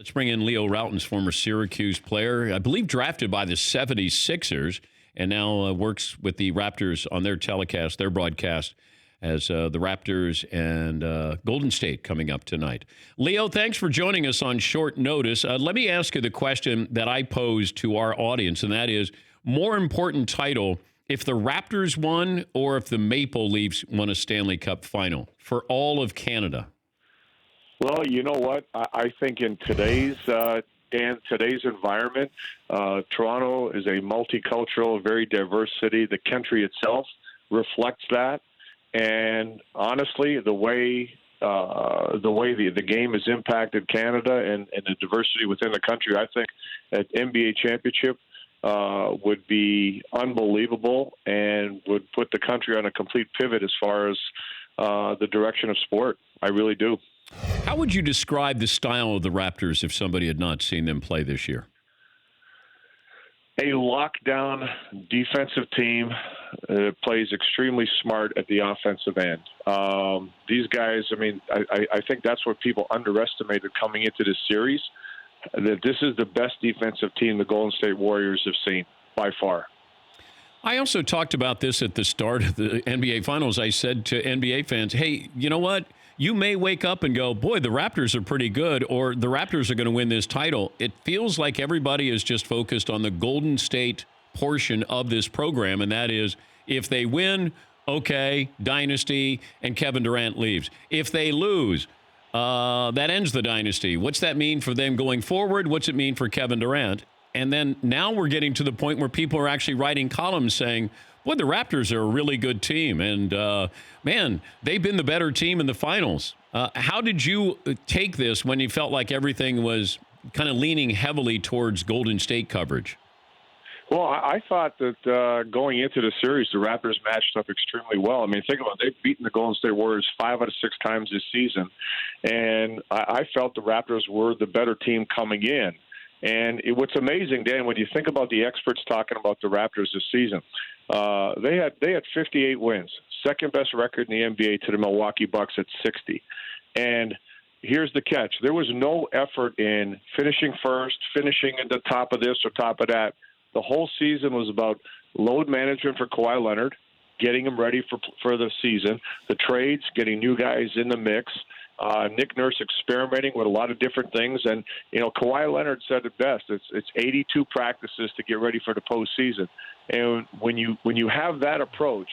Let's bring in Leo Rautins, former Syracuse player, I believe drafted by the 76ers, and now works with the Raptors on their telecast, their broadcast, as the Raptors and Golden State coming up tonight. Leo, thanks for joining us on short notice. Let me ask you the question that I posed to our audience, and that is, more important title, if the Raptors won or if the Maple Leafs won a Stanley Cup final for all of Canada? Well, you know what? I think in today's environment, Toronto is a multicultural, very diverse city. The country itself reflects that, and honestly, the way the game has impacted Canada and the diversity within the country, I think an NBA championship would be unbelievable and would put the country on a complete pivot as far as the direction of sport. I really do. How would you describe the style of the Raptors if somebody had not seen them play this year? A lockdown defensive team plays extremely smart at the offensive end. These guys, I think that's what people underestimated coming into this series, that this is the best defensive team the Golden State Warriors have seen by far. I also talked about this at the start of the NBA Finals. I said to NBA fans, hey, you know what? You may wake up and go, boy, the Raptors are pretty good, or the Raptors are going to win this title. It feels like everybody is just focused on the Golden State portion of this program, and that is, if they win, okay, dynasty, and Kevin Durant leaves. If they lose, that ends the dynasty. What's that mean for them going forward? What's it mean for Kevin Durant? And then now we're getting to the point where people are actually writing columns saying, boy, the Raptors are a really good team. And, man, they've been the better team in the finals. How did you take this when you felt like everything was kind of leaning heavily towards Golden State coverage? Well, I thought that going into the series, the Raptors matched up extremely well. I mean, think about it. They've beaten the Golden State Warriors 5 out of 6 times this season. And I felt the Raptors were the better team coming in. And what's amazing, Dan, when you think about the experts talking about the Raptors this season, they had 58 wins, second best record in the NBA to the Milwaukee Bucks at 60. And here's the catch: there was no effort in finishing first, finishing at the top of this or top of that. The whole season was about load management for Kawhi Leonard, getting him ready for the season, the trades, getting new guys in the mix. Nick Nurse experimenting with a lot of different things, and Kawhi Leonard said it best. It's 82 practices to get ready for the postseason, and when you have that approach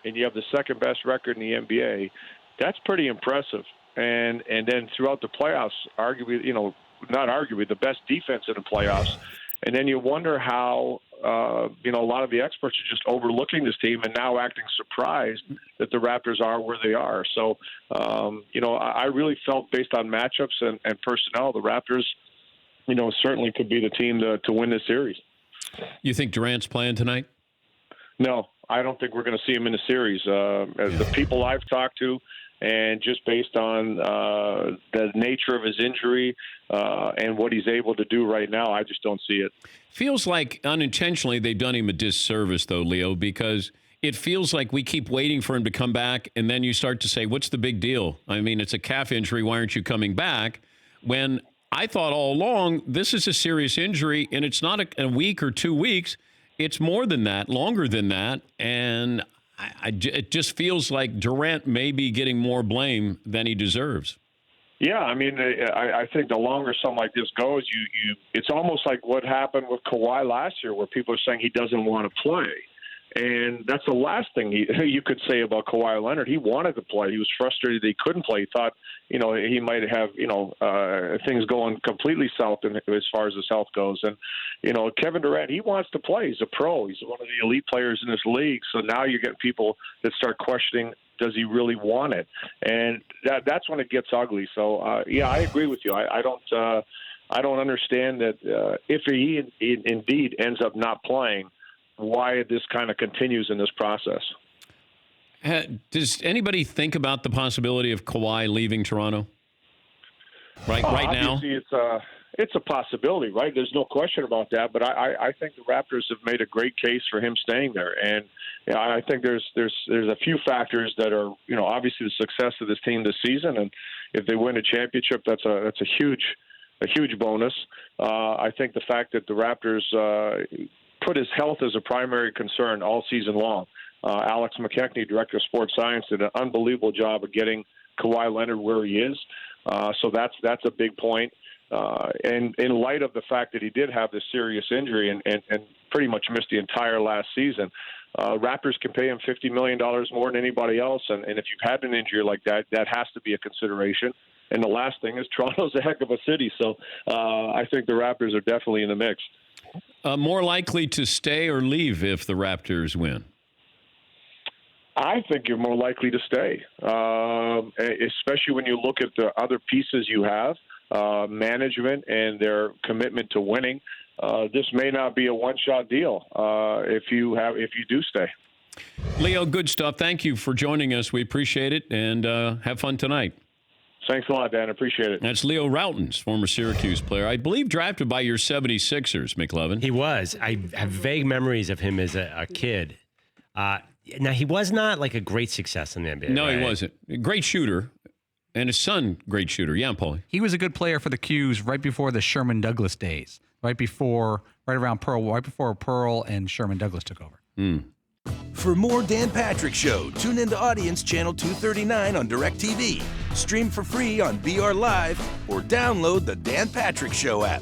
and you have the second best record in the NBA, that's pretty impressive. And then throughout the playoffs, the best defense in the playoffs. And then you wonder how, a lot of the experts are just overlooking this team and now acting surprised that the Raptors are where they are. So, I really felt based on matchups and personnel, the Raptors, certainly could be the team to win this series. You think Durant's playing tonight? No, I don't think we're going to see him in the series. As the people I've talked to, and just based on the nature of his injury and what he's able to do right now, I just don't see it. Feels like unintentionally they've done him a disservice, though, Leo, because it feels like we keep waiting for him to come back, and then you start to say, what's the big deal? I mean, it's a calf injury. Why aren't you coming back? When I thought all along this is a serious injury, and it's not a week or 2 weeks. It's more than that, longer than that, and it just feels like Durant may be getting more blame than he deserves. Yeah, I think the longer something like this goes, it's almost like what happened with Kawhi last year, where people are saying he doesn't want to play. And that's the last thing you could say about Kawhi Leonard. He wanted to play. He was frustrated that he couldn't play. He thought, he might have, things going completely south as far as his health goes. And, Kevin Durant, he wants to play. He's a pro. He's one of the elite players in this league. So now you get people that start questioning, does he really want it? And that's when it gets ugly. So, I agree with you. I don't understand that if he indeed ends up not playing, why this kind of continues in this process. Does anybody think about the possibility of Kawhi leaving Toronto? Right now? Obviously, it's a possibility, right? There's no question about that. But I think the Raptors have made a great case for him staying there. And I think there's a few factors that are, obviously the success of this team this season. And if they win a championship, that's a huge a huge bonus. I think the fact that the Raptors put his health as a primary concern all season long. Alex McKechnie, Director of Sports Science, did an unbelievable job of getting Kawhi Leonard where he is. So that's a big point. And in light of the fact that he did have this serious injury and pretty much missed the entire last season, Raptors can pay him $50 million more than anybody else. And if you've had an injury like that, that has to be a consideration. And the last thing is Toronto's a heck of a city. So I think the Raptors are definitely in the mix. More likely to stay or leave if the Raptors win? I think you're more likely to stay, especially when you look at the other pieces you have, management and their commitment to winning. This may not be a one-shot deal if you do stay. Leo, good stuff. Thank you for joining us. We appreciate it, and have fun tonight. Thanks a lot, Dan. Appreciate it. That's Leo Rautins, former Syracuse player. I believe drafted by your 76ers, McLevin. He was. I have vague memories of him as a kid. Now, he was not like a great success in the NBA. No, right? he wasn't. Great shooter. And his son, great shooter. Yeah, Paulie. He was a good player for the Qs right before the Sherman Douglas days, right before Pearl and Sherman Douglas took over. For more Dan Patrick Show, tune into Audience Channel 239 on DirecTV. Stream for free on BR Live or download the Dan Patrick Show app.